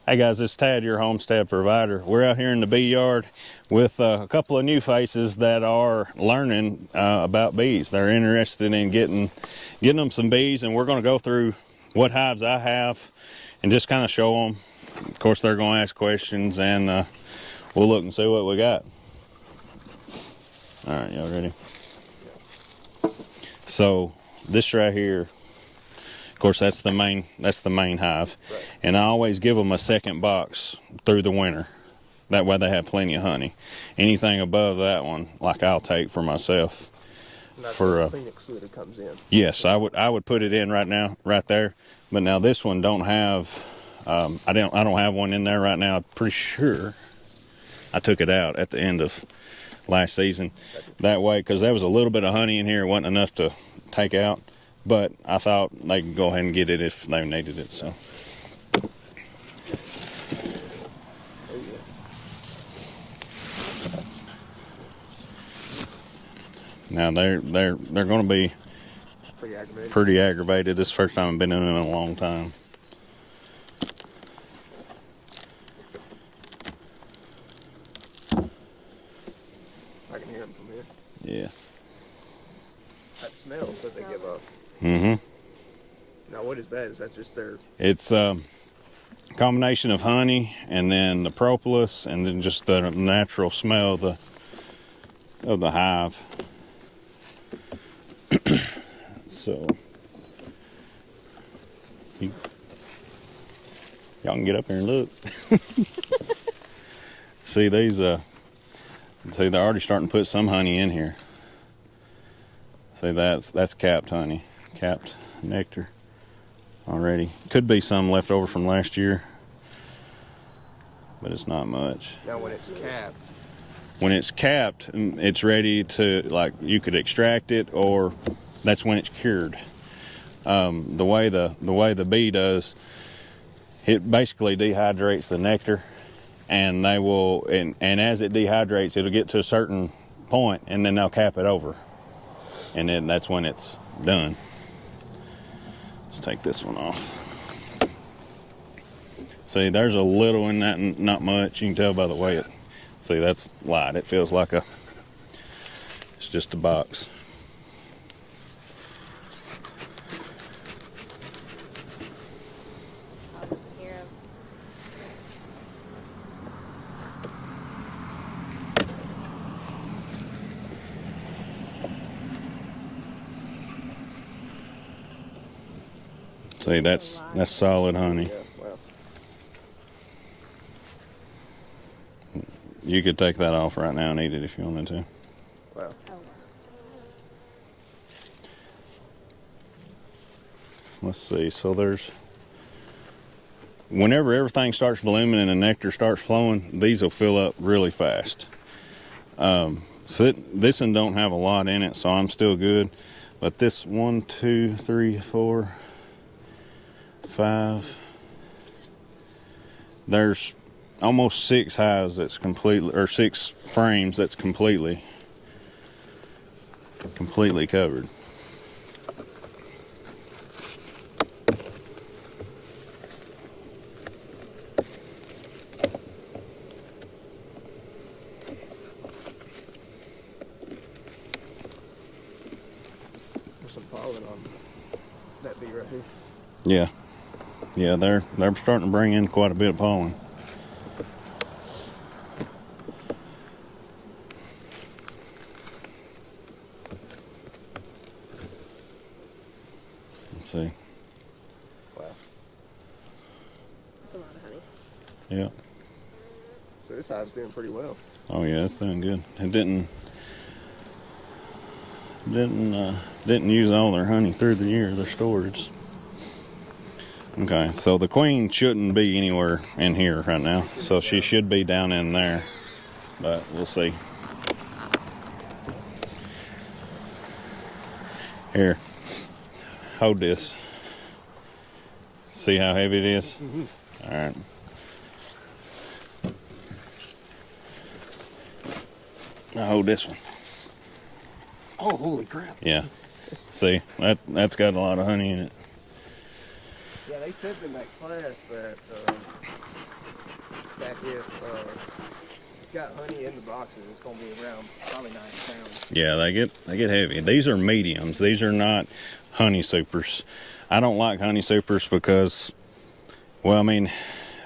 Hey guys, it's Tad, your homestead provider. We're out here in the bee yard with a couple of new faces that are learning about bees. They're interested in getting them some bees, and we're going to go through what hives I have and just kind of show them. Of course, they're going to ask questions, and we'll look and see what we got. All right, y'all ready? So this right here, of course, that's the main hive, right. And I always give them a second box through the winter. That way they have plenty of honey. Anything above that one, like I'll take for myself. That's for Phoenix litter comes in. Yes, I would put it in right now, right there. But now this one don't have. I don't have one in there right now. I'm pretty sure I took it out at the end of last season. That way, because there was a little bit of honey in here, it wasn't enough to take out. But I thought they could go ahead and get it if they needed it. So. Now they're going to be pretty aggravated. This is the first time I've been in it in a long time. I can hear them from here. Yeah. That smell that they give off. Mm-hmm. Now what is that? Is that just their... It's a combination of honey and then the propolis and then just the natural smell of the hive. So y'all can get up here and look. See these see, they're already starting to put some honey in here. See, that's capped honey, capped nectar already. Could be some left over from last year, but it's not much. Now when it's capped, it's ready to, like, you could extract it, or that's when it's cured. The way the bee does, it basically dehydrates the nectar, and they will, and as it dehydrates, it'll get to a certain point, and then they'll cap it over, and then that's when it's done. Let's take this one off. See, there's a little in that, and not much. You can tell by the way it. See, that's light. It feels like it's just a box. See, that's solid honey. yeah, wow. You could take that off right now and eat it if you wanted to. Wow. Let's see. So whenever everything starts blooming and the nectar starts flowing, these will fill up really fast. So this one don't have a lot in it, so I'm still good. But this 1, 2, 3, 4, 5. There's almost 6 hives that's completely, or 6 frames that's completely covered. There's some pollen on that bee right here. Yeah, they're starting to bring in quite a bit of pollen. Let's see. Wow. That's a lot of honey. Yeah. So this hive's doing pretty well. Oh yeah, it's doing good. It didn't use all their honey through the year, their storage. Okay, so the queen shouldn't be anywhere in here right now, so she should be down in there, but we'll see. Here, hold this. See how heavy it is? All right. Now hold this one. Oh, holy crap. Yeah. See, that's got a lot of honey in it. Yeah, they said in that class that if it's got honey in the boxes, it's gonna be around probably 9 pounds. Yeah, they get heavy. These are mediums. These are not honey supers. I don't like honey supers because, well, I mean,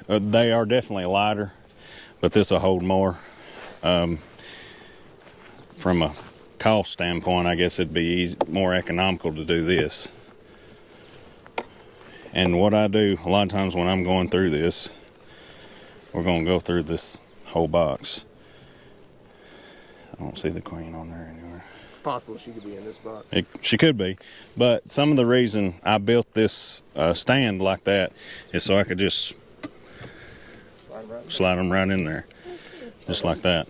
they are definitely lighter, but this will hold more. From a cost standpoint, I guess it'd be more economical to do this. And what I do a lot of times when I'm going through this, we're going to go through this whole box. I don't see the queen on there anywhere. Possible she could be in this box. She could be, but some of the reason I built this stand like that is so I could just slide them right in there, just like that.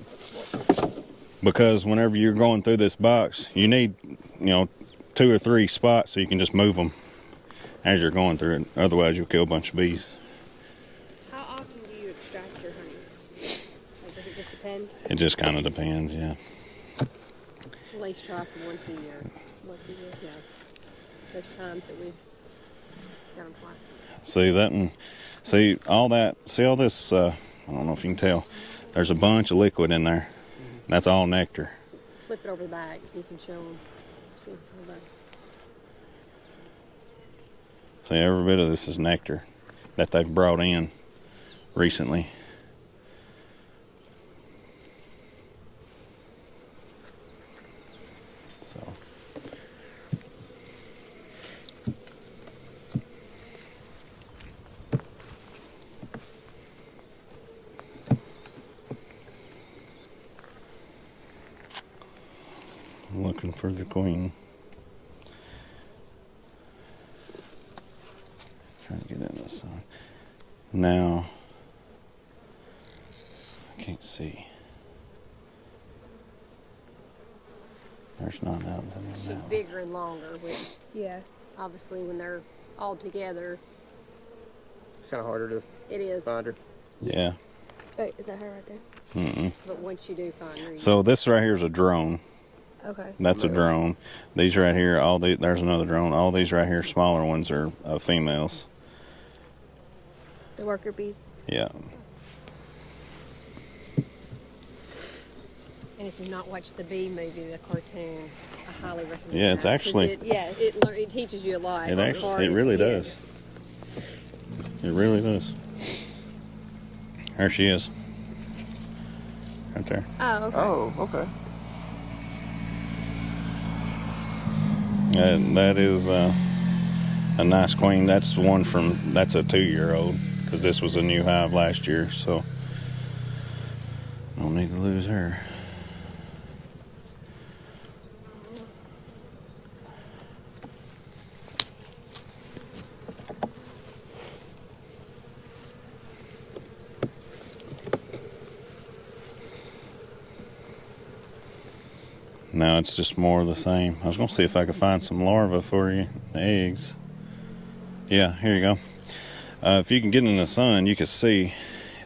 Because whenever you're going through this box, you need, 2 or 3 spots so you can just move them as you're going through it. Otherwise, you'll kill a bunch of bees. How often do you extract your honey? Like, does it just depend? It just kind of depends, yeah. At least try for once a year. Yeah. There's times that we've done them twice. See that one? See all that? See all this? I don't know if you can tell. There's a bunch of liquid in there. That's all nectar. Flip it over the back. You can show them. See, every bit of this is nectar that they've brought in recently. So. Looking for the queen. Trying to get in the sun. Now, I can't see. There's not out there. She's bigger and longer. Yeah. Obviously, when they're all together. It's kind of harder to find her. Yeah. Wait, is that her right there? But once you do find her. So this right here is a drone. Okay. That's a drone. These right here, there's another drone. All these right here, smaller ones are females. The worker bees. Yeah. And if you've not watched the bee movie, the cartoon, I highly recommend. Yeah, it's actually. It teaches you a lot. It really does. It really does. There she is. Right there. Oh, okay. Oh, okay. That is a nice queen. That's a 2-year-old, because this was a new hive last year, so don't need to lose her. Now it's just more of the same. I was going to see if I could find some larvae for you, eggs. Yeah, here you go. If you can get in the sun, you can see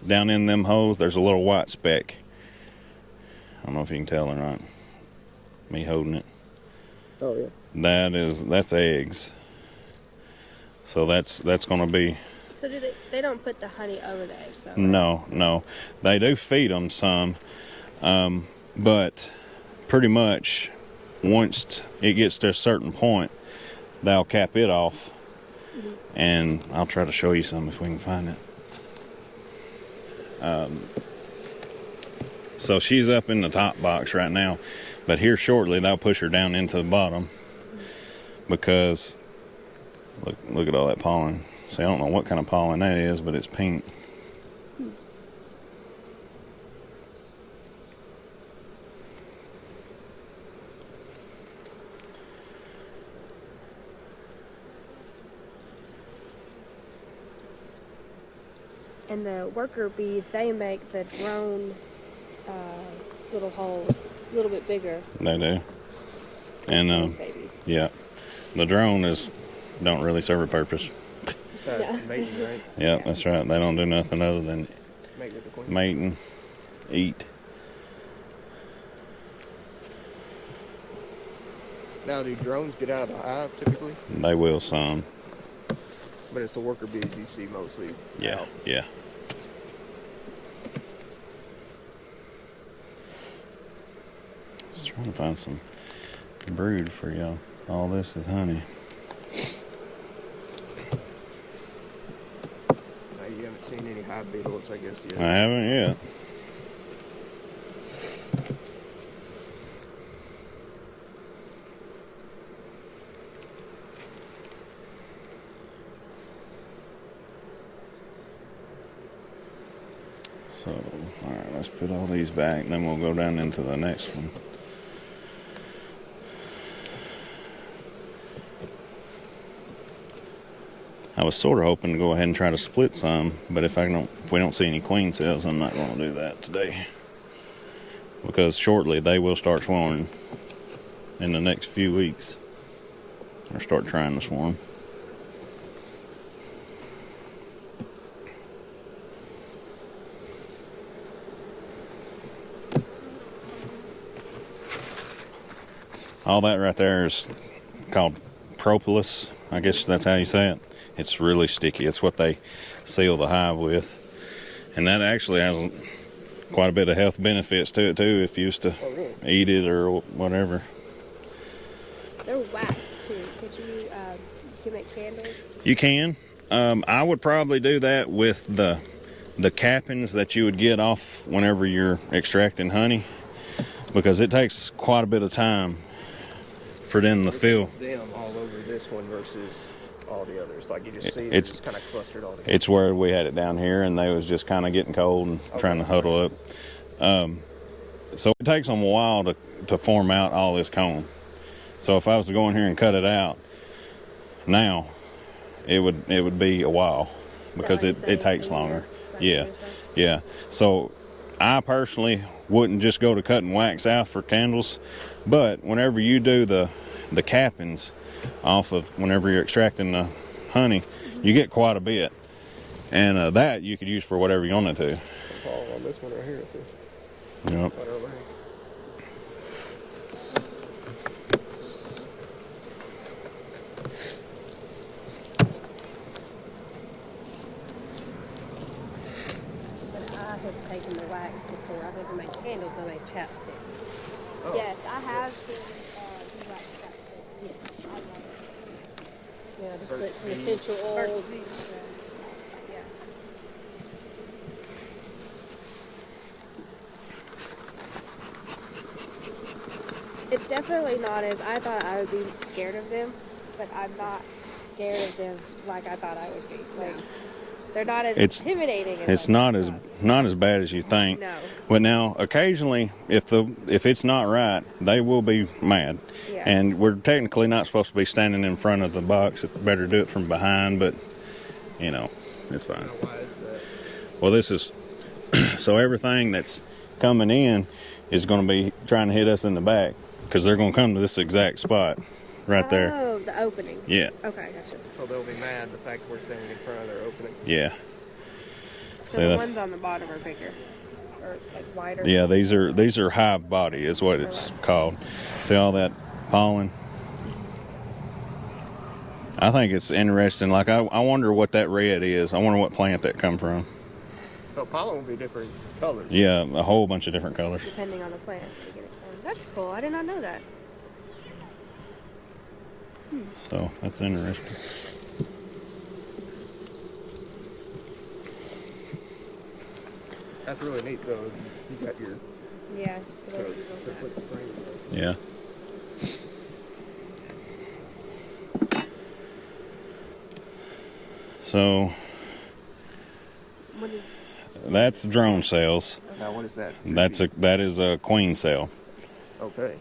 down in them holes, there's a little white speck. I don't know if you can tell or not. Me holding it. Oh, yeah. That's eggs. So that's going to be... So they don't put the honey over the eggs, though, right? No. They do feed them some, but pretty much once it gets to a certain point, they'll cap it off. And I'll try to show you some if we can find it. So she's up in the top box right now, but here shortly they'll push her down into the bottom, because look at all that pollen. See, I don't know what kind of pollen that is, but it's pink. And the worker bees, they make the drone little holes a little bit bigger. They do. And babies. Yeah, the drone don't really serve a purpose. Besides mating, right? Yeah, that's right. They don't do nothing other than mating, eat. Now, do drones get out of the hive typically? They will some. But it's the worker bees you see mostly. Yeah, out. yeah. I'm trying to find some brood for y'all. All this is honey. You haven't seen any hive beetles, I guess, yet. I haven't yet. So, alright, let's put all these back, and then we'll go down into the next one. I was sort of hoping to go ahead and try to split some, but if we don't see any queen cells, I'm not going to do that today. Because shortly they will start swarming in the next few weeks. Or start trying to swarm. All that right there is called propolis. I guess that's how you say it. It's really sticky. It's what they seal the hive with. And that actually has quite a bit of health benefits to it too if you used to eat it or whatever. They're wax too. Could you can make candles? You can. I would probably do that with the cappings that you would get off whenever you're extracting honey, because it takes quite a bit of time for them to fill. Them all over this one versus all the others. Like you just see It's kind of clustered all together. It's where we had it down here, and they was just kind of getting cold and trying to huddle up. So it takes them a while to form out all this cone. So if I was to go in here and cut it out now, it would be a while because it takes longer. Yeah. So I personally wouldn't just go to cutting wax out for candles, but whenever you do the cappings off of whenever you're extracting the honey, you get quite a bit, and that you could use for whatever you want it to. Fall on this one right here. See? Yep. Right over here. I have taken the wax before. I haven't made candles, but I made chapstick. Oh. Yes, I have seen the wax chapstick. Yes, I love it. Yeah, just put some essential oils. Yeah. It's definitely not as I thought I would be scared of them, but I'm not scared of them like I thought I would be. Like, they're not as intimidating. It's not as bad as you think. No. But now, occasionally, if it's not right, they will be mad. Yeah. And we're technically not supposed to be standing in front of the box. It's better do it from behind, but it's fine. Why is that? Well, this is so everything that's coming in is going to be trying to hit us in the back because they're going to come to this exact spot right there. Oh, the opening. Yeah. Okay, gotcha. So they'll be mad the fact we're standing in front of their opening. Yeah. So the ones on the bottom are bigger, or like wider. Yeah, these are hive body is what it's called. See all that pollen? I think it's interesting. Like I wonder what that red is. I wonder what plant that come from. So pollen will be different colors. Yeah, a whole bunch of different colors. Depending on the plant. You get it from. That's cool. I did not know that. So that's interesting. That's really neat, though. You got your Yeah. to put the frame in. Yeah. So What is? that's drone cells. Now, what is that? That is a queen cell. Okay.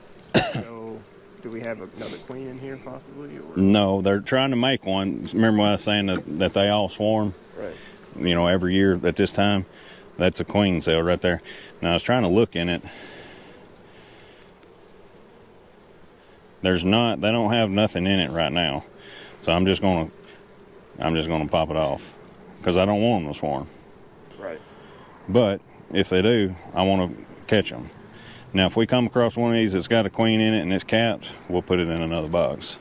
So, do we have another queen in here, possibly? Or? No, they're trying to make one. Remember when I was saying that they all swarm? Right. Every year at this time? That's a queen cell right there. Now I was trying to look in it. They don't have nothing in it right now. So I'm just gonna pop it off because I don't want them to swarm. Right. But if they do, I want to catch them. Now if we come across one of these that's got a queen in it and it's capped, we'll put it in another box.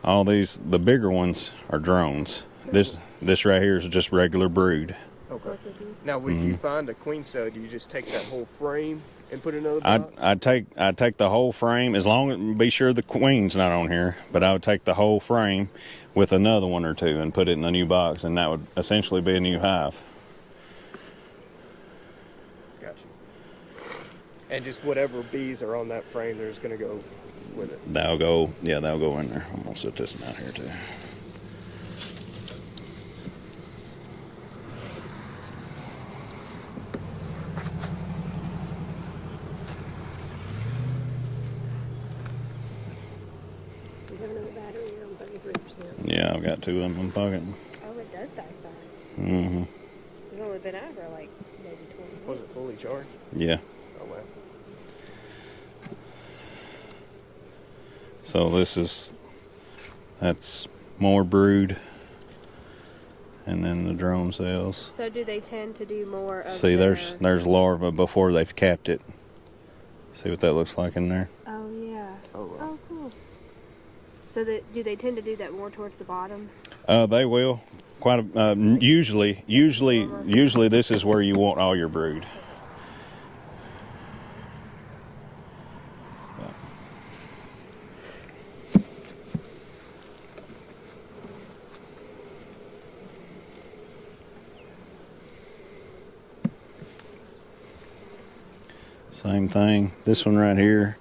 All these, the bigger ones are drones. This right here is just regular brood. Okay. work with you. Now, would you find a queen cell? Do you just take that whole frame and put it in another box? I'd take the whole frame, as long as be sure the queen's not on here, but I would take the whole frame with another one or two and put it in a new box, and that would essentially be a new hive. Got you. And just whatever bees are on that frame, they're just going to go with it. That'll go in there. I'm gonna set this out here too. You have another battery on 33%. Yeah, I've got 2 of them in my pocket. Oh, it does die fast. Mm-hmm. It's only been out for like maybe 20 minutes. Was it fully charged? Yeah. Oh, wow. So that's more brood, and then the drone cells. So do they tend to do more of See, there's larvae before they've capped it. See what that looks like in there? Oh, yeah. Oh, wow. Oh, cool. So do they tend to do that more towards the bottom? They will. Usually this is where you want all your brood. Same thing. This one right here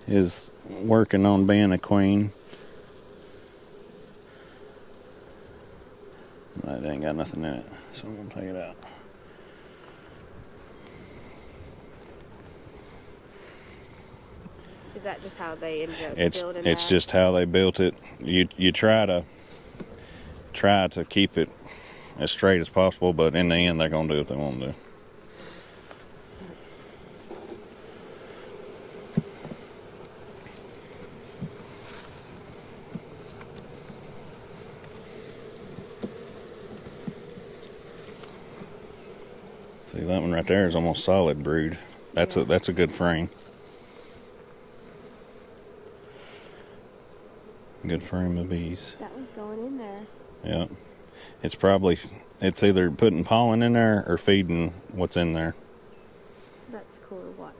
is working on being a queen. It ain't got nothing in it, so I'm gonna take it out. Is that just how they ended up building It's that? just how they built it. You try to keep it as straight as possible, but in the end they're gonna do what they want to do. See, that one right there is almost solid brood. That's a good frame. Good frame of bees. That one's going in there. Yeah. It's either putting pollen in there or feeding what's in there. That's cool to watch.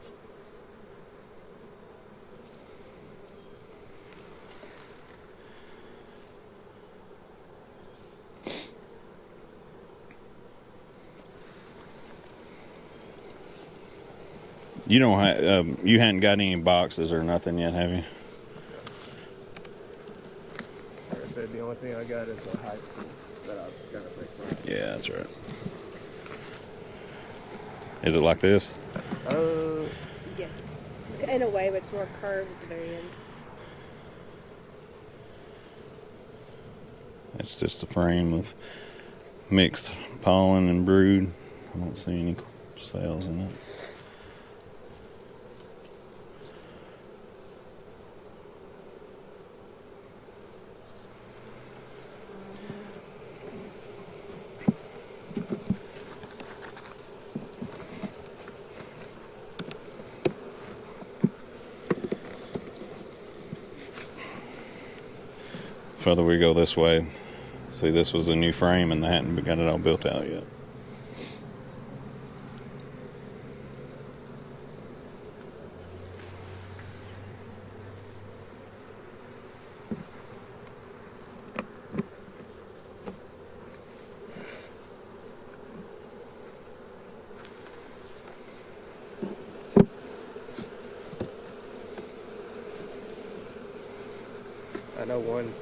You don't you hadn't got any boxes or nothing yet, have you? Like I said, the only thing I got is a hive that I've got to fix. Yeah, that's right. Is it like this? Yes. In a way, but it's more curved at the very end. It's just a frame of mixed pollen and brood. I don't see any cells in it. Further we go this way, see, this was a new frame and they hadn't got it all built out yet. I know one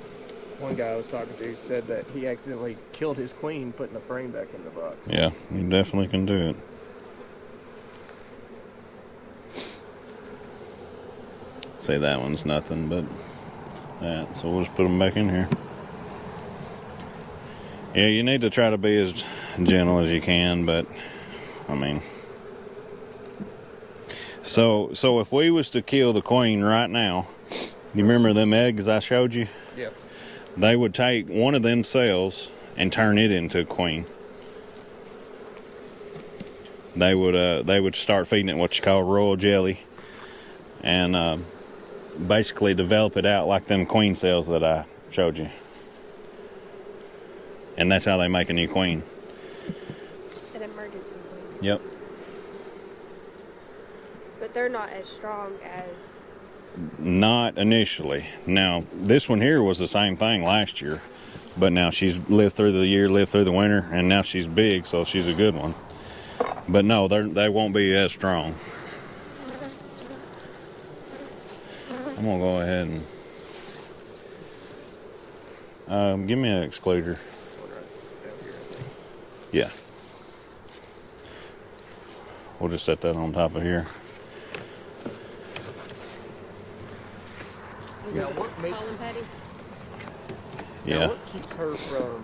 guy I was talking to said that he accidentally killed his queen putting the frame back in the box. Yeah, you definitely can do it. See, that one's nothing but that, so we'll just put them back in here. Yeah, you need to try to be as gentle as you can, but I mean, so if we was to kill the queen right now, you remember them eggs I showed you? Yeah. They would take one of them cells and turn it into a queen. They would start feeding it what you call royal jelly, and basically develop it out like them queen cells that I showed you. And that's how they make a new queen. Yep. But they're not as strong as. Not initially. Now, this one here was the same thing last year, but now she's lived through the year, lived through the winter, and now she's big, so she's a good one. But no, they won't be as strong. I'm gonna go ahead and give me an excluder. Yeah. We'll just set that on top of here. Yeah, what makes, Yeah. now what keeps her from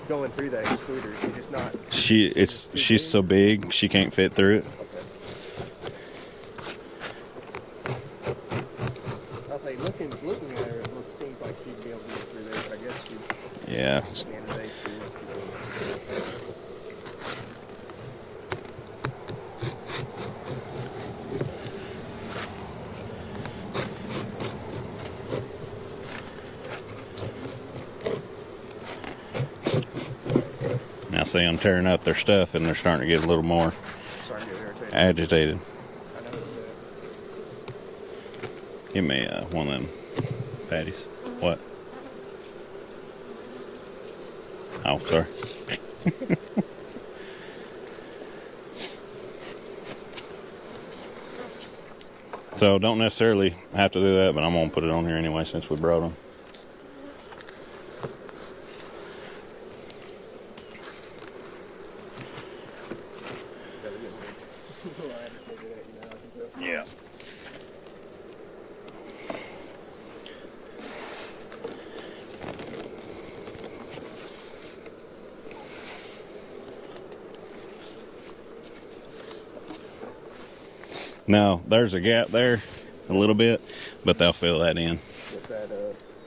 going through that excluder? She's just not. She's so big she can't fit through it. Okay. I'll say looking at her, it seems like she'd be able to get through there. But I guess she's. Yeah. At the end of the day, Now see, I'm tearing up their stuff and they're starting to get a little more agitated. I know Give me one of them patties. What? Oh, sorry. So don't necessarily have to do that, but I'm going to put it on here anyway since we brought them. Yeah. Now, there's a gap there a little bit, but they'll fill that in. with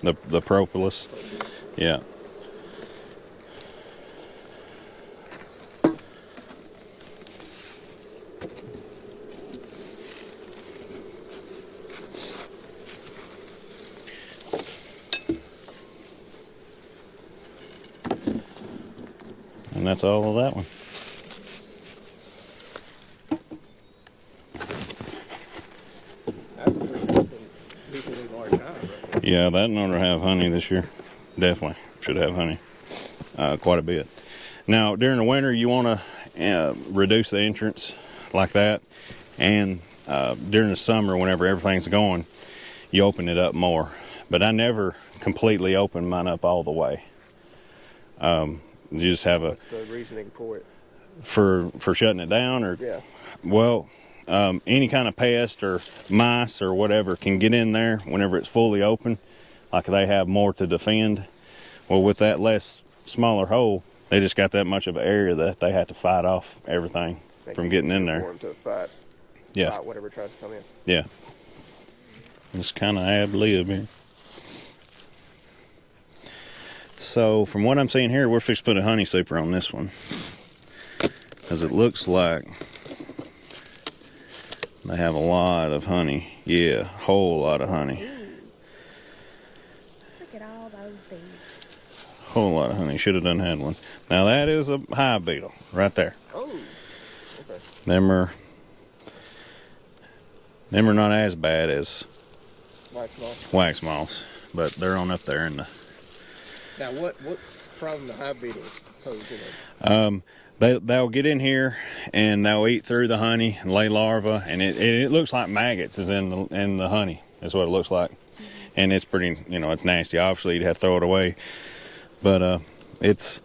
that, The propolis. Yeah. And that's all of that one. that's a pretty decently large hive, right? Yeah, that in order to have honey this year, definitely should have honey, quite a bit. Now, during the winter, you want to reduce the entrance like that, and during the summer, whenever everything's going, you open it up more. But I never completely open mine up all the way. You just have What's the reasoning for it? for shutting it down, or Yeah. well, any kind of pest or mice or whatever can get in there whenever it's fully open, like they have more to defend. Well, with that smaller hole, they just got that much of an area that they have to fight off everything from getting in there. For them to fight, Yeah, fight whatever tries to come in. yeah. It's kind of ad lib here. So from what I'm seeing here, we're fixing to put a honey super on this one, because it looks like they have a lot of honey. Yeah, a whole lot of honey. Look at all those bees. Whole lot of honey. Should have done had one. Now that is a hive beetle right there. Oh, okay. Them are not as bad as wax moths, but they're on up there in the. Now, what problem the hive beetles pose in it? They'll get in here and they'll eat through the honey and lay larvae, and it looks like maggots is in the honey. That's what it looks like, and it's pretty, it's nasty. Obviously, you'd have to throw it away, but it's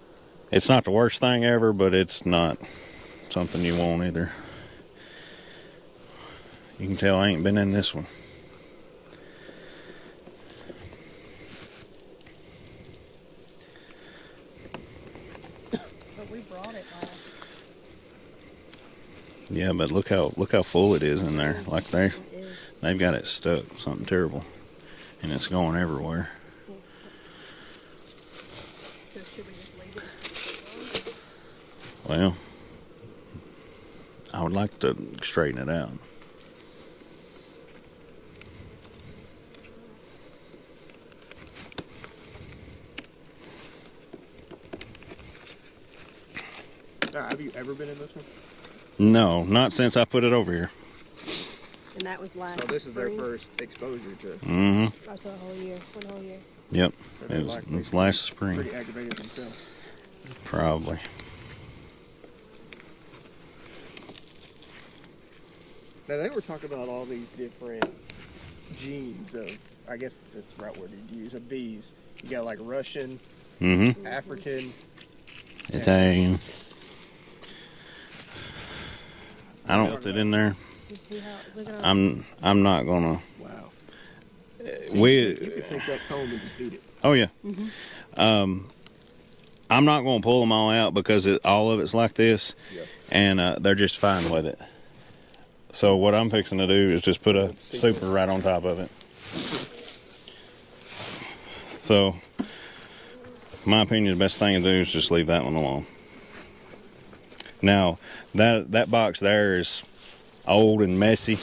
not the worst thing ever, but it's not something you want either. You can tell I ain't been in this one. Yeah, but look how full it is in there. Like they've got it stuck, something terrible, and it's going everywhere. Well, I would like to straighten it out. Have you ever been in this one? No, not since I put it over here. And that was last So this is their spring? first exposure to. Mm-hmm. Oh, so a whole year. One whole year. Yep. So It they're was, likely it's last spring. pretty aggravated themselves. Probably. Now they were talking about all these different genes of, I guess that's the right word to use, of bees. You got like Russian, Mm-hmm. African, Italian. I don't put it in there. You see how, look at all I'm not gonna. wow. We. You could take that comb and just feed it. Oh yeah. I'm not gonna pull them all out because all of it's like this, Yeah. and they're just fine with it. So what I'm fixing to do is just put a super right on top of it. So, my opinion, the best thing to do is just leave that one alone. Now, that box there is old and messy.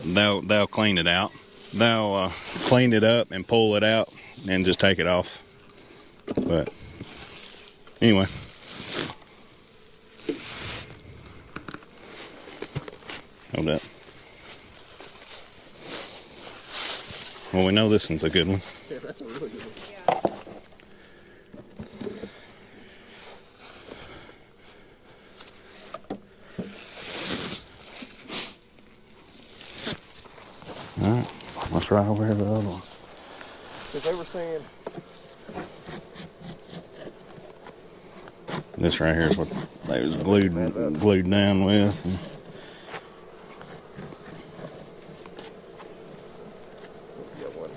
Right. They'll clean it out. They'll clean it up and pull it out and just take it off. But anyway. Hold up. Well, we know this one's a good one. Yeah, that's a really good one. All right, let's right over here to the other one. Because they were saying, This right here is what they was glued down with. yeah, one.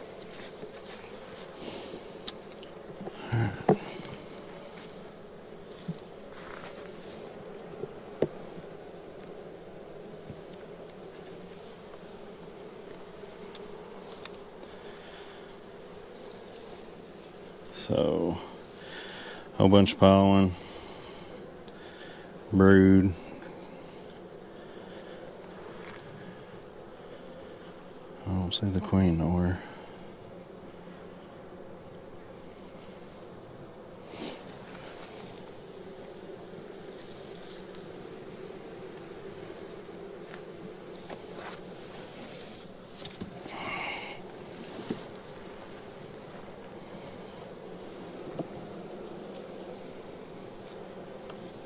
So, whole bunch of pollen, brood. I don't see the queen nowhere.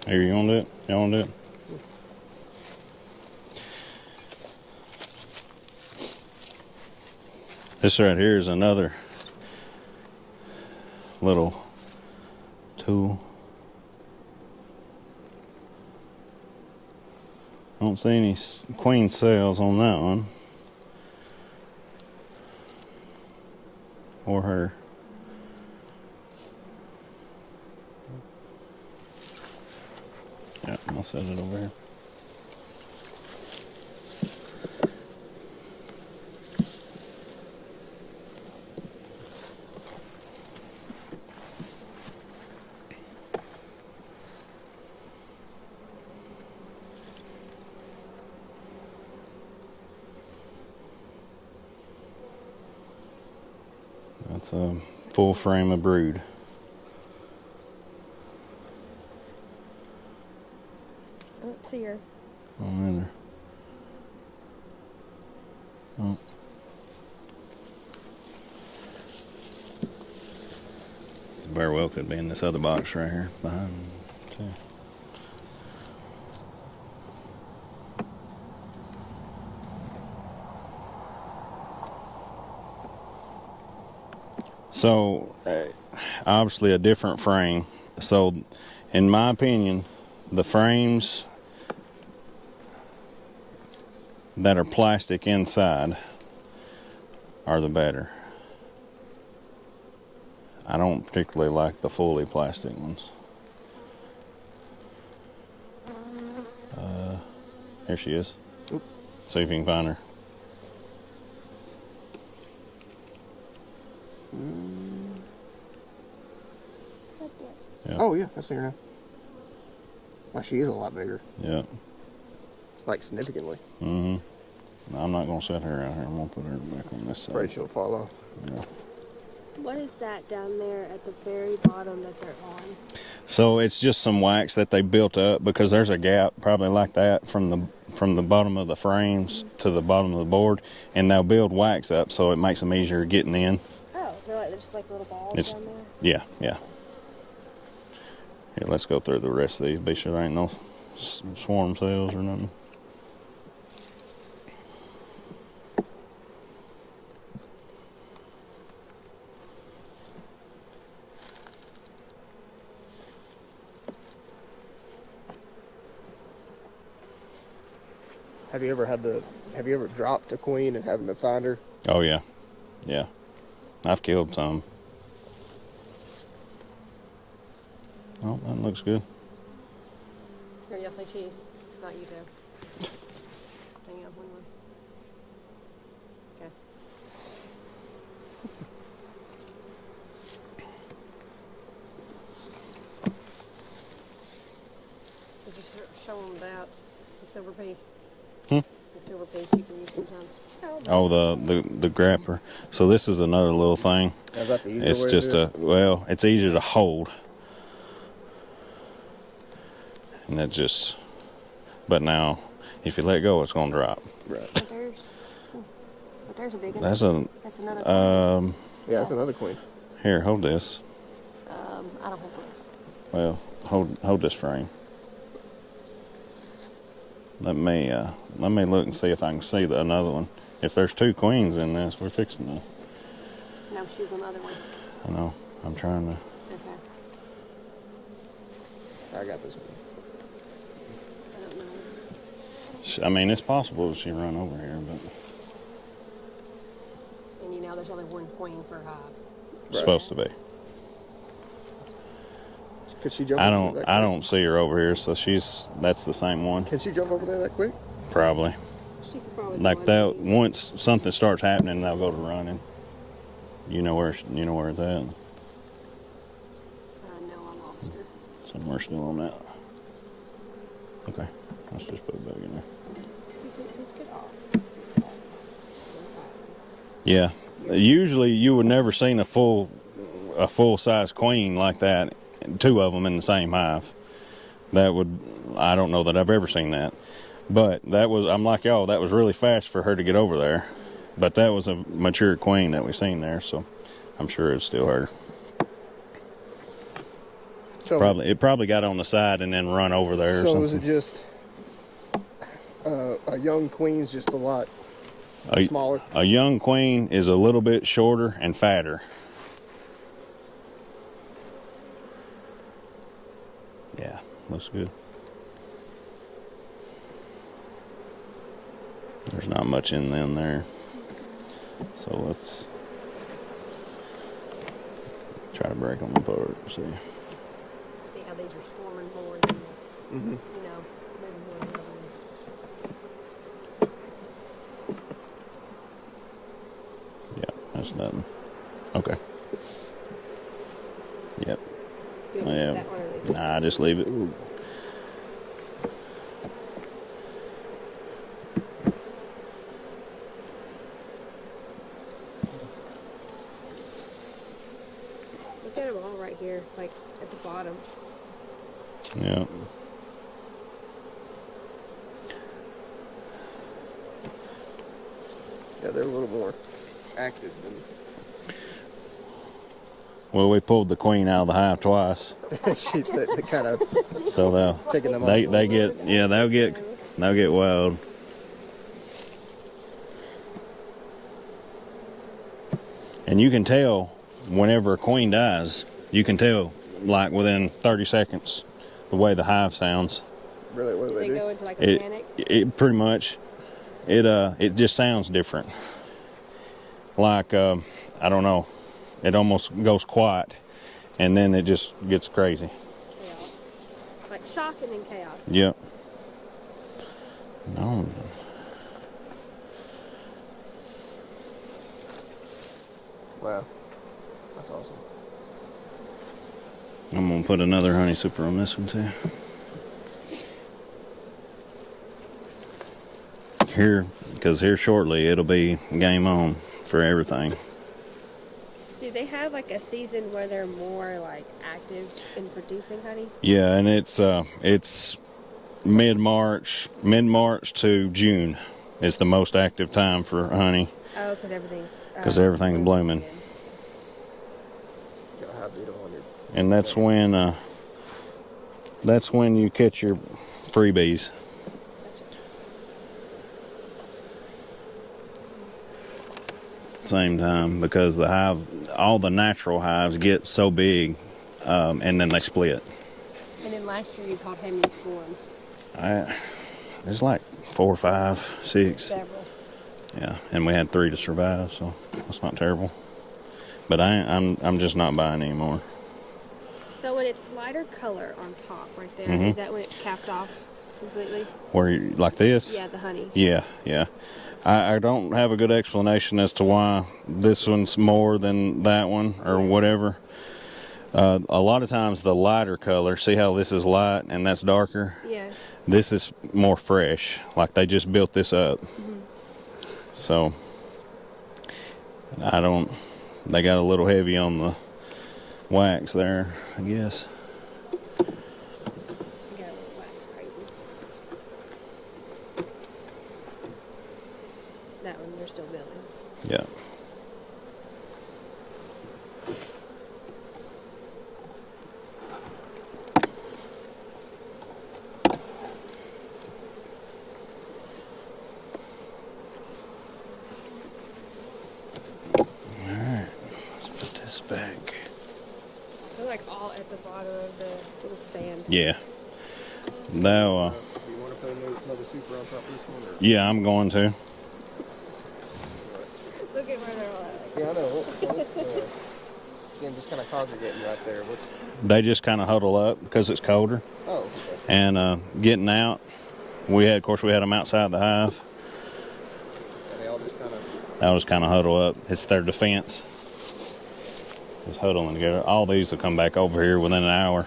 Here, you want to do it? You want to do it? This right here is another little tool. I don't see any queen cells on that one. Or her. Yeah, I'll set it over here. That's a full frame of brood. I don't see her. Oh, in there. Oh. Very well could be in this other box right here behind me, too. So, obviously a different frame. So, in my opinion, the frames that are plastic inside are the better. I don't particularly like the fully plastic ones. Here she is. Oop. See if you can find her. Yeah. Oh yeah, I see her now. Well, she is a lot bigger, Yeah. like significantly. Mm-hmm. I'm not gonna set her out here. I'm gonna put her back on this side. Afraid she'll fall off. Yeah. What is that down there at the very bottom that they're on? So it's just some wax that they built up because there's a gap probably like that from the bottom of the frames to the bottom of the board, and they'll build wax up so it makes them easier getting in. Oh, they're just like little balls It's down there? yeah. Here, let's go through the rest of these. Be sure there ain't no swarm cells or nothing. Have you ever dropped a queen and having to find her? Oh yeah. I've killed some. Oh, that looks good. Here, you'll say cheese. Not you two. Hang on, one more. Okay. Did you show them that? The silver piece? Hmm? The silver piece you can use sometimes. Oh, the grapper. So this is another little thing. Is that the easier It's way to just do it? it's easier to hold. And it just, but now, if you let go, it's going to drop. Right. But there's a big one. That's another one. Yeah, that's another queen. Here, hold this. I don't hold this. Well, hold this frame. Let me look and see if I can see another one. If there's two queens in this, we're fixing to. No, choose another one. I know. I'm trying to. Okay. I got this one. I don't know. I mean, it's possible that she run over here, but And you know there's only one queen per hive. it's supposed to be. Could she jump I over don't. there that I quick? don't see her over here, so that's the same one. Can she jump over there that quick? Probably. She could probably Like go that. underneath. Once something starts happening, they'll go to running. You know where it's at. No, I lost her. Somewhere still on that. Okay. Let's just put it back in there. Just get off. Yeah. Usually you would never seen a full size queen like that, two of them in the same hive. I don't know that I've ever seen that. But I'm like y'all, that was really fast for her to get over there. But that was a mature queen that we seen there, so I'm sure it's still her. So, It probably got on the side and then run over there or So something. is it just a young queen's just a lot smaller? A young queen is a little bit shorter and fatter. Yeah, looks good. There's not much in them there. So let's try to break them apart. See. See how these are swarming more than Mm-hmm. maybe more than the other ones. Yeah, that's nothing. Okay. Yep. You want to Yeah. keep that one or leave it? Nah, just leave it. Ooh. Look at them all right here, like at the bottom. Yeah. Yeah, they're a little more active than. Well, we pulled the queen out of the hive twice, they kind of so taking them off. they'll get wild. And you can tell whenever a queen dies, you can tell like within 30 seconds the way the hive sounds. Really, what do They they go do? into like a It panic. pretty much it just sounds different. Like I don't know, it almost goes quiet, and then it just gets crazy. Chaos. Like shock and then chaos. Yep. No. Wow, that's awesome. I'm gonna put another honey super on this one too. Because here shortly it'll be game on for everything. Do they have like a season where they're more like active in producing honey? Yeah, and it's mid-March to June is the most active time for honey Oh, because everything's blooming. again. You know, how beetle on your And that's when you catch your freebies. Same time, because all the natural hives get so big, and then they split. And then last year you caught how many swarms? There's like 4, 5, 6. Several. Yeah, and we had 3 to survive, so that's not terrible. But I'm just not buying anymore. So when it's lighter color on top right there, Mhm. is that when it's capped off completely? Where like this? Yeah, the honey. Yeah. I don't have a good explanation as to why this one's more than that one or whatever. A lot of times the lighter color, see how this is light and that's darker? Yeah. This is more fresh, like they just built this up. So, they got a little heavy on the wax there, I guess. I got a little wax crazy. That one, they're still building. Yeah. Back. They're like all at the bottom of the little stand. Yeah. Now, do you want to put another super on top of this one? Or? yeah, I'm going to. Look at where they're all at. Yeah, I know. Again, just kind of congregating right there. They just kind of huddle up because it's colder. Oh, okay. And getting out, we had them outside the hive. And they all just kind of huddle up. It's their defense. Just huddling together. All these will come back over here within an hour.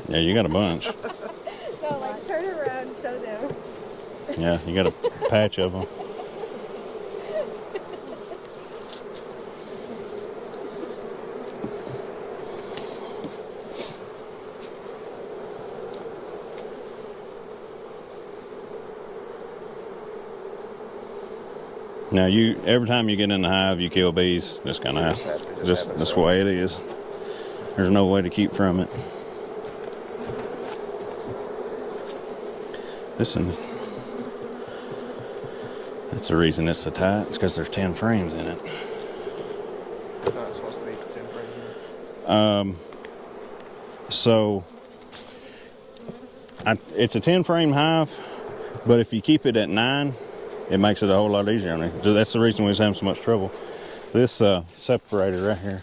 Yeah, you got a bunch. So, like, turn around and show them. Yeah, you got a patch of them. Now, every time you get in the hive, you kill bees. Just kind of that's the way it is. There's no way to keep from it. That's the reason it's so tight. It's because there's 10 frames in it. it's supposed to be 10 frames. So it's a 10 frame hive, but if you keep it at 9, it makes it a whole lot easier on you. That's the reason we was having so much trouble. This separator right here,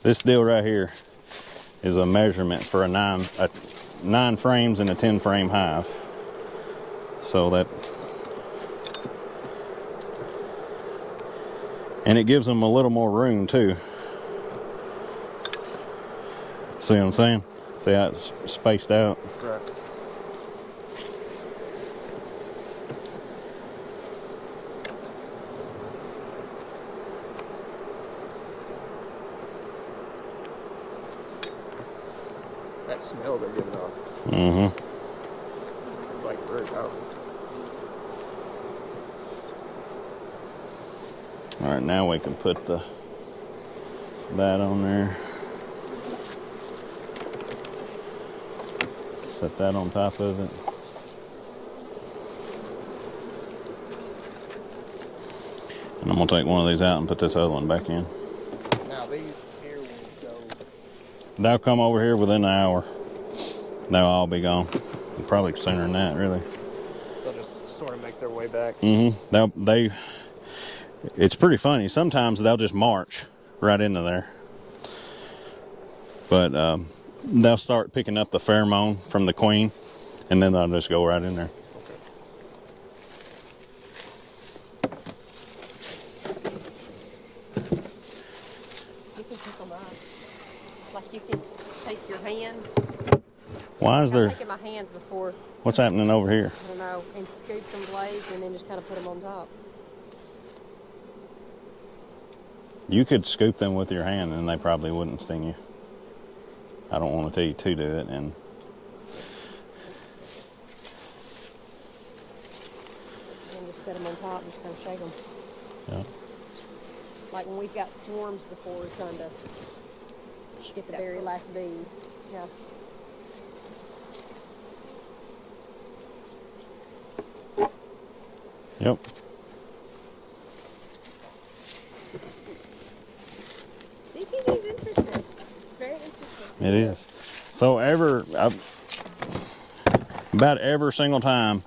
this deal right here is a measurement for a 9 frames in a 10 frame hive. So and it gives them a little more room too. See what I'm saying? See how it's spaced out? Right. That smell they're giving off. Mm-hmm. It's like very powerful. All right, now we can put that on there. Set that on top of it. And I'm gonna take one of these out and put this other one back in. Now these here will go. They'll come over here within an hour. They'll all be gone. Probably sooner than that, really. They'll just sort of make their way back. Mm-hmm. It's pretty funny. Sometimes they'll just march right into there. But they'll start picking up the pheromone from the queen, and then they'll just go right in there. You can pick them up. Like you can take your hands. Why is I've there? taken my hands before, What's happening over here? I don't know, and scoop some blades and then just kind of put them on top. You could scoop them with your hand, and they probably wouldn't sting you. I don't want to tell you to do it, and And just set them on top and just kind of shake them. yeah. Like when we've got swarms before, we're trying to get the very last bees. Yeah. Yep. Beekeeping is interesting. It's very interesting. It is. So about every single time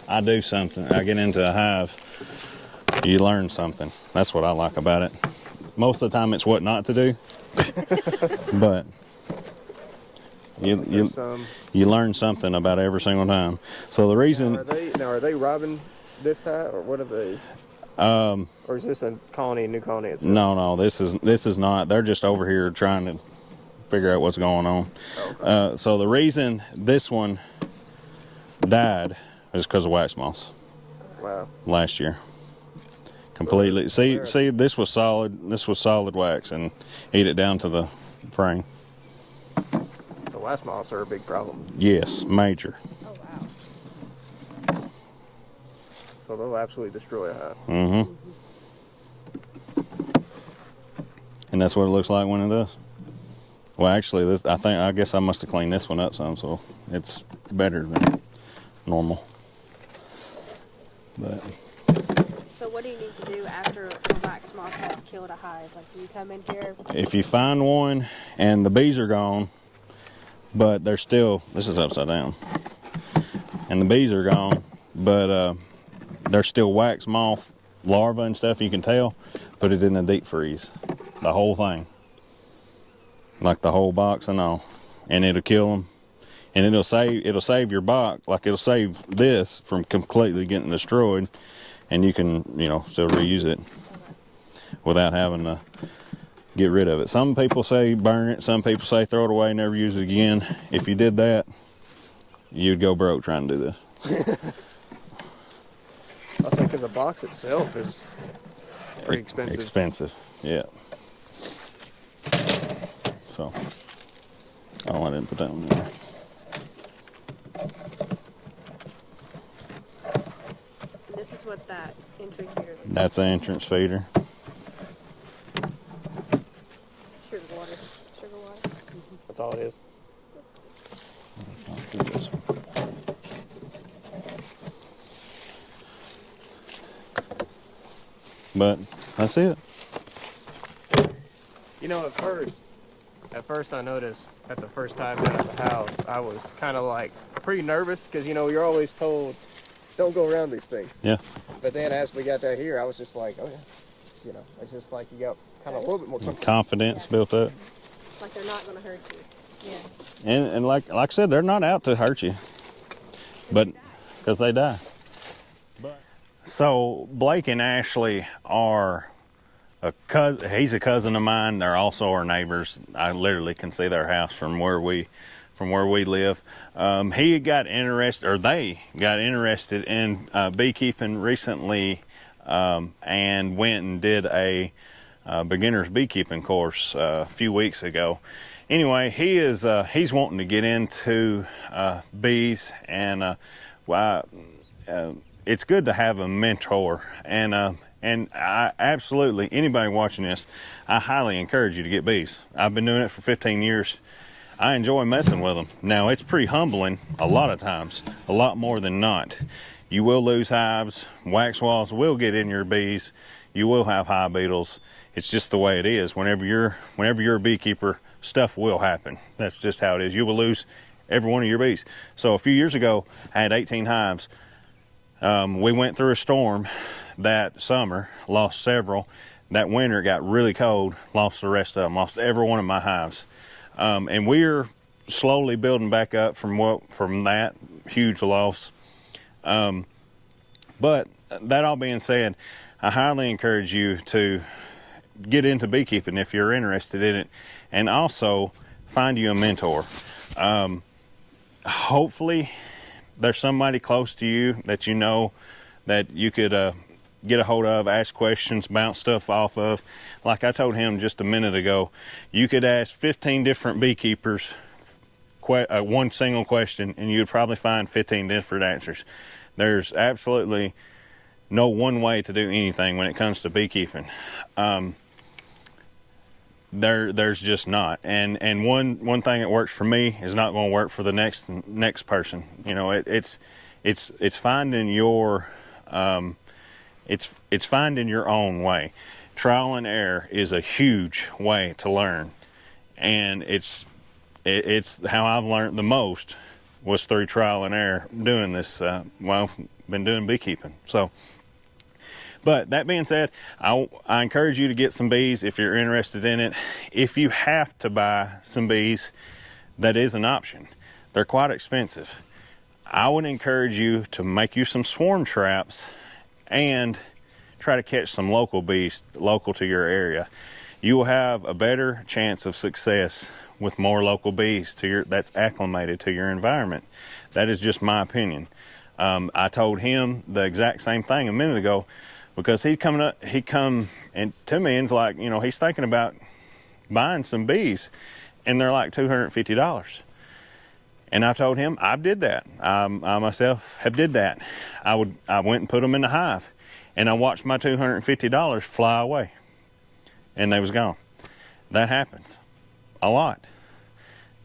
I do something, I get into a hive, you learn something. That's what I like about it. Most of the time it's what not to do, but you learn something about every single time. So the reason... Are they robbing this hive, or what are they? Or is this a new colony itself? No, this is not. They're just over here trying to figure out what's going on. Okay. So the reason this one died is because of wax moths. Wow. Last year. Completely. See, this was solid wax, and ate it down to the frame. The wax moths are a big problem. Yes, major. Oh wow. So they'll absolutely destroy a hive. Mm-hmm. And that's what it looks like when it does. Well, actually, I guess I must have cleaned this one up some, so it's better than normal. But So what do you need to do after a wax moth has killed a hive? Like, do you come in here? if you find one and the bees are gone, but they're still, this is upside down, and the bees are gone, but they're still wax moth larvae and stuff, you can tell, put it in a deep freeze, the whole thing, like the whole box and all, and it'll kill them, and it'll save your box, like it'll save this from completely getting destroyed, and you can still reuse it without having to get rid of it. Some people say burn it, some people say throw it away, never use it again. If you did that, you'd go broke trying to do this. I think because the box itself is pretty expensive. Expensive, yeah. So, oh, I didn't put that one in there. This is what that entry heater looks like. That's the entrance feeder. Sugar water. Sugar water. That's all it is. Let's not do this one. But that's it. At first I noticed at the first time at the house, I was kind of like pretty nervous because you're always told don't go around these things. Yeah. But then as we got down here, I was just like, oh yeah, it's just like you got kind of a little bit more Confidence built up. It's like they're not going to hurt you. Yeah. And like I said, they're not out to hurt you, but because they die. So Blake and Ashley are he's a cousin of mine. They're also our neighbors. I literally can see their house from where we live. They got interested in beekeeping recently, and went and did a beginner's beekeeping course a few weeks ago. Anyway, he's wanting to get into bees, and it's good to have a mentor, and I absolutely, anybody watching this, I highly encourage you to get bees. I've been doing it for 15 years. I enjoy messing with them. Now, it's pretty humbling a lot of times, a lot more than not. You will lose hives, wax walls will get in your bees, you will have hive beetles. It's just the way it is. Whenever you're a beekeeper, stuff will happen. That's just how it is. You will lose every one of your bees. So a few years ago, I had 18 hives. We went through a storm that summer, lost several. that winter it got really cold, lost the rest of them, lost every one of my hives. And we're slowly building back up from that huge loss. But that all being said, I highly encourage you to get into beekeeping if you're interested in it, and also find you a mentor. Hopefully there's somebody close to you that you know that you could get a hold of, ask questions, bounce stuff off of. Like I told him just a minute ago, you could ask 15 different beekeepers one single question and you'd probably find 15 different answers. There's absolutely no one way to do anything when it comes to beekeeping. There's just not. And one thing that works for me is not going to work for the next person. You know, it's finding your it's finding your own way. Trial and error is a huge way to learn, and it's how I've learned the most was through trial and error doing this. Been doing beekeeping. So, but that being said, I encourage you to get some bees if you're interested in it. If you have to buy some bees, that is an option. They're quite expensive. I would encourage you to make you some swarm traps and try to catch some local bees local to your area. You will have a better chance of success with more local bees that's acclimated to your environment. That is just my opinion. I told him the exact same thing a minute ago, because he come and to me and's like, you know, he's thinking about buying some bees and they're like $250. And I told him I did that. I myself have did that. I went and put them in the hive, and I watched my $250 fly away, and they was gone. That happens a lot.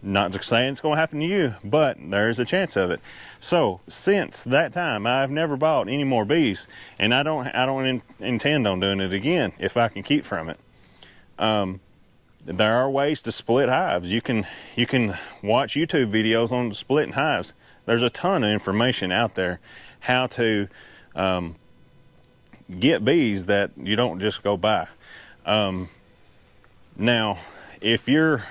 Not saying it's going to happen to you, but there's a chance of it. So since that time, I've never bought any more bees, and I don't intend on doing it again if I can keep from it. There are ways to split hives. You can watch YouTube videos on splitting hives. There's a ton of information out there how to get bees that you don't just go buy. Now, if you're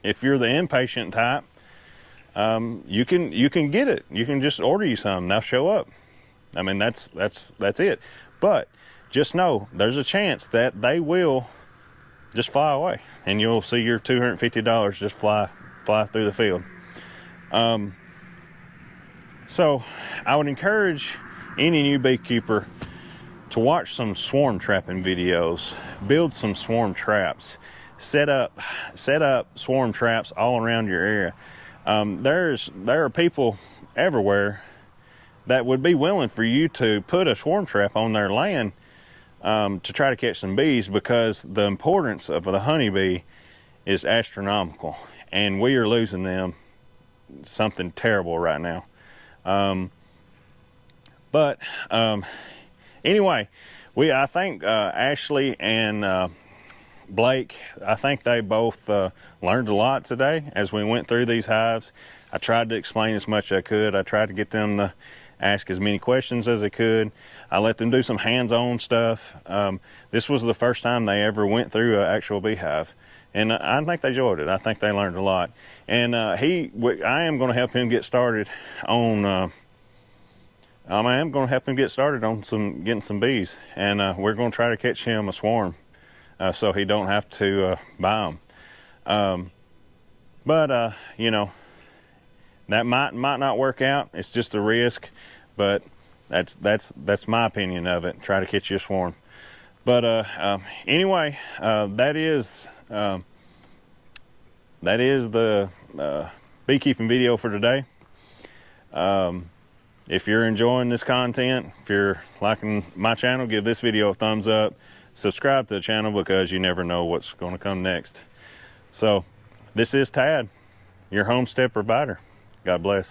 the impatient type, you can get it. You can just order you some. They'll show up. I mean, that's it. But just know there's a chance that they will just fly away, and you'll see your $250 just fly through the field. So I would encourage any new beekeeper to watch some swarm trapping videos, build some swarm traps, set up swarm traps all around your area. There are people everywhere that would be willing for you to put a swarm trap on their land to try to catch some bees, because the importance of the honeybee is astronomical, and we are losing them something terrible right now. Anyway, I think Ashley and Blake, I think they both learned a lot today as we went through these hives. I tried to explain as much as I could. I tried to get them to ask as many questions as they could. I let them do some hands-on stuff. This was the first time they ever went through an actual beehive, and I think they enjoyed it. I think they learned a lot. And I am going to help him get started on getting some bees, and we're going to try to catch him a swarm so he don't have to buy them. You know, that might not work out. It's just a risk, but that's my opinion of it. Try to catch you a swarm. But anyway, that is the beekeeping video for today. If you're enjoying this content, if you're liking my channel, give this video a thumbs up. Subscribe to the channel, because you never know what's going to come next. So this is Tad, your homestead provider. God bless.